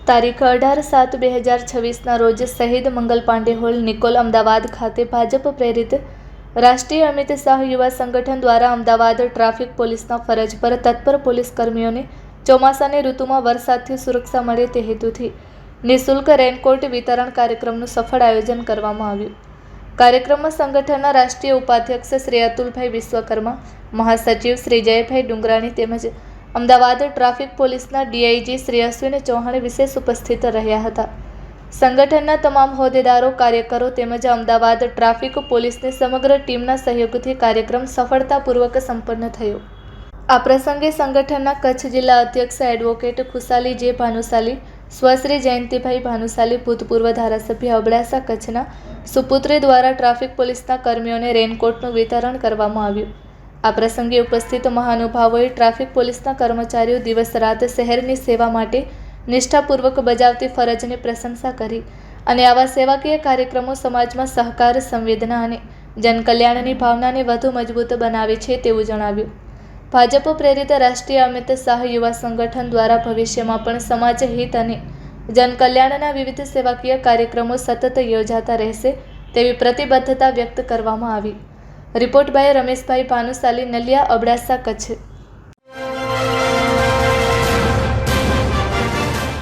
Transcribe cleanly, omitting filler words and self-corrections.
તારીખ 18/7/2026ના રોજ શહીદ મંગલ પાંડે હોલ, નિકોલ, અમદાવાદ ખાતે ભાજપ પ્રેરિત રાષ્ટ્રીય અમિત શાહ યુવા સંગઠન દ્વારા અમદાવાદ ટ્રાફિક પોલીસના ફરજ પર તત્પર પોલીસ કર્મીઓને ચોમાસાની ઋતુમાં વરસાદથી સુરક્ષા મળે તે હેતુથી નિઃશુલ્ક રેનકોટ વિતરણ કાર્યક્રમનું સફળ આયોજન કરવામાં આવ્યું. કાર્યક્રમમાં સંગઠનના રાષ્ટ્રીય ઉપાધ્યક્ષ શ્રી અતુલભાઈ વિશ્વકર્મા, મહાસચિવ શ્રી જયભાઈ ડુંગરાણી તેમજ અમદાવાદ ટ્રાફિક પોલીસના ડીઆઈજી શ્રી અશ્વિન ચૌહાણ વિશેષ ઉપસ્થિત રહ્યા હતા. સંગઠનના તમામ હોદ્દેદારો, કાર્યકરો તેમજ અમદાવાદ ટ્રાફિક પોલીસની સમગ્ર ટીમના સહયોગથી કાર્યક્રમ સફળતાપૂર્વક સંપન્ન થયો. આ પ્રસંગે સંગઠનના કચ્છ જિલ્લા અધ્યક્ષ એડવોકેટ ખુશાલી જે ભાનુશાલી, સ્વશ્રી જયંતિભાઈ ભાનુશાલી, ભૂતપૂર્વ ધારાસભ્ય અબડાસા કચ્છના સુપુત્રી દ્વારા ટ્રાફિક પોલીસના કર્મીઓને રેનકોટનું વિતરણ કરવામાં આવ્યું. આ પ્રસંગે ઉપસ્થિત મહાનુભાવોએ ટ્રાફિક પોલીસના કર્મચારીઓ દિવસ રાત શહેરની સેવા માટે નિષ્ઠાપૂર્વક બજાવતી ફરજની પ્રશંસા કરી અને આવા સેવાકીય કાર્યક્રમો સમાજમાં સહકાર, સંવેદના અને જનકલ્યાણની ભાવનાને વધુ મજબૂત બનાવે છે તેવું જણાવ્યું. ભાજપ પ્રેરિત રાષ્ટ્રીય અમિત શાહ યુવા સંગઠન દ્વારા ભવિષ્યમાં પણ સમાજ હિત અને જનકલ્યાણના વિવિધ સેવાકીય કાર્યક્રમો સતત યોજાતા રહેશે તેવી પ્રતિબદ્ધતા વ્યક્ત કરવામાં આવી. Report by Rameshbhai Bhanushali, Naliya, Abdasa, Kutch.